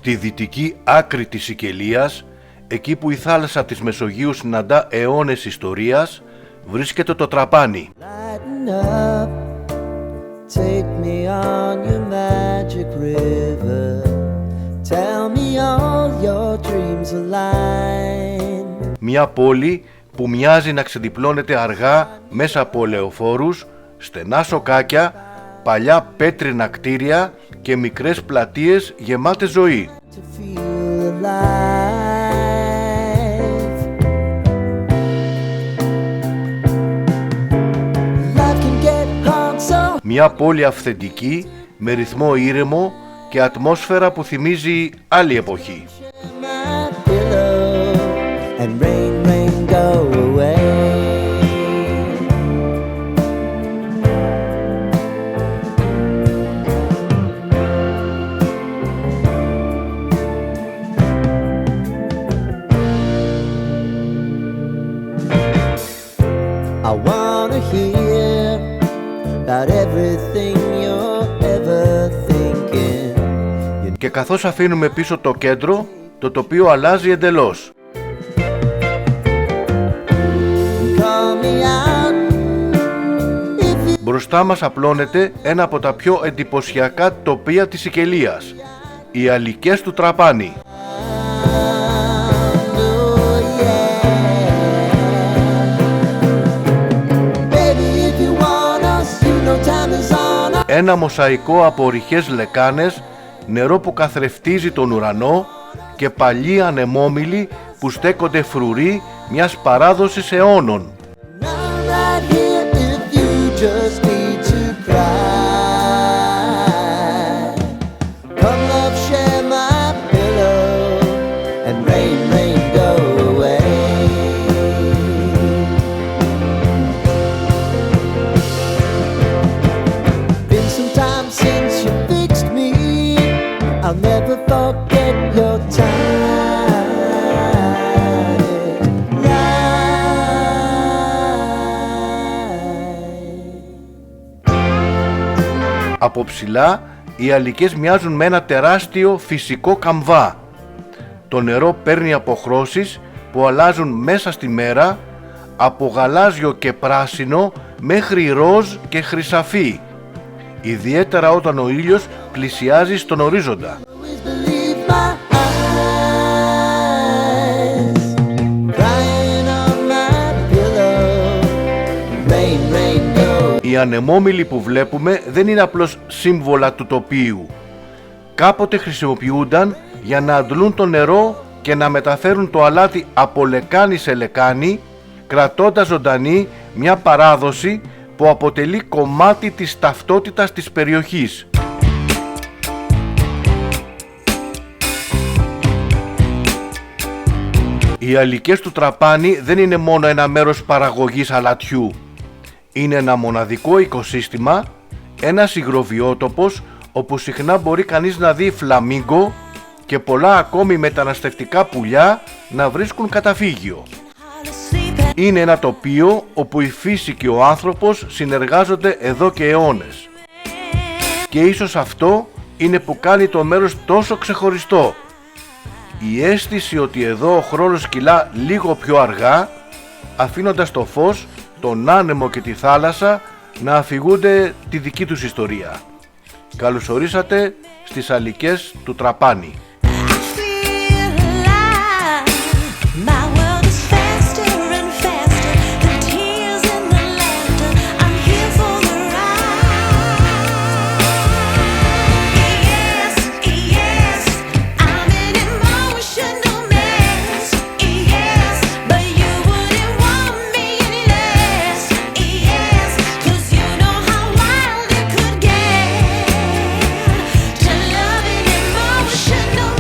Στη δυτική άκρη της Σικελίας, εκεί που η θάλασσα της Μεσογείου συναντά αιώνες ιστορίας, βρίσκεται το τραπάνι. Μια πόλη που μοιάζει να ξεδιπλώνεται αργά μέσα από λεωφόρους, στενά σοκάκια, παλιά πέτρινα κτίρια και μικρές πλατείες γεμάτες ζωή. Μια πόλη αυθεντική, με ρυθμό ήρεμο και ατμόσφαιρα που θυμίζει άλλη εποχή. Και καθώς αφήνουμε πίσω το κέντρο, το τοπίο αλλάζει εντελώς. Μπροστά μας απλώνεται ένα από τα πιο εντυπωσιακά τοπία της Σικελίας, οι αλικές του Τραπάνι. Ένα μοσαϊκό από ρηχές λεκάνες, νερό που καθρεφτίζει τον ουρανό και παλιοί ανεμόμυλοι που στέκονται φρουροί μιας παράδοσης αιώνων. Από ψηλά οι αλικές μοιάζουν με ένα τεράστιο φυσικό καμβά. Το νερό παίρνει αποχρώσεις που αλλάζουν μέσα στη μέρα, από γαλάζιο και πράσινο μέχρι ροζ και χρυσαφί, ιδιαίτερα όταν ο ήλιος πλησιάζει στον ορίζοντα. Οι ανεμόμυλοι που βλέπουμε δεν είναι απλώς σύμβολα του τοπίου. Κάποτε χρησιμοποιούνταν για να αντλούν το νερό και να μεταφέρουν το αλάτι από λεκάνη σε λεκάνη, κρατώντας ζωντανή μια παράδοση που αποτελεί κομμάτι της ταυτότητας της περιοχής. Οι αλικές του Τραπάνι δεν είναι μόνο ένα μέρος παραγωγής αλατιού. Είναι ένα μοναδικό οικοσύστημα, ένας υγροβιότοπος όπου συχνά μπορεί κανείς να δει φλαμίγκο και πολλά ακόμη μεταναστευτικά πουλιά να βρίσκουν καταφύγιο. Είναι ένα τοπίο όπου η φύση και ο άνθρωπος συνεργάζονται εδώ και αιώνες. Και ίσως αυτό είναι που κάνει το μέρος τόσο ξεχωριστό. Η αίσθηση ότι εδώ ο χρόνος κυλά λίγο πιο αργά, αφήνοντας το φως, τον άνεμο και τη θάλασσα να αφηγούνται τη δική τους ιστορία. Καλώς ορίσατε στις αλικές του Τραπάνι. Emotional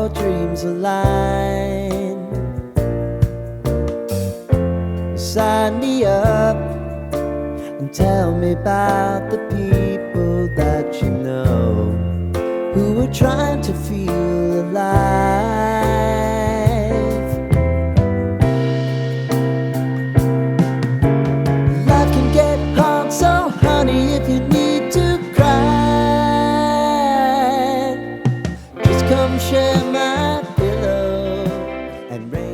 dreams align. Sign me up and tell me about the people that you know who are trying to feel alive. Life can get hard, so honey, if you need to cry, just come share my pillow and rain.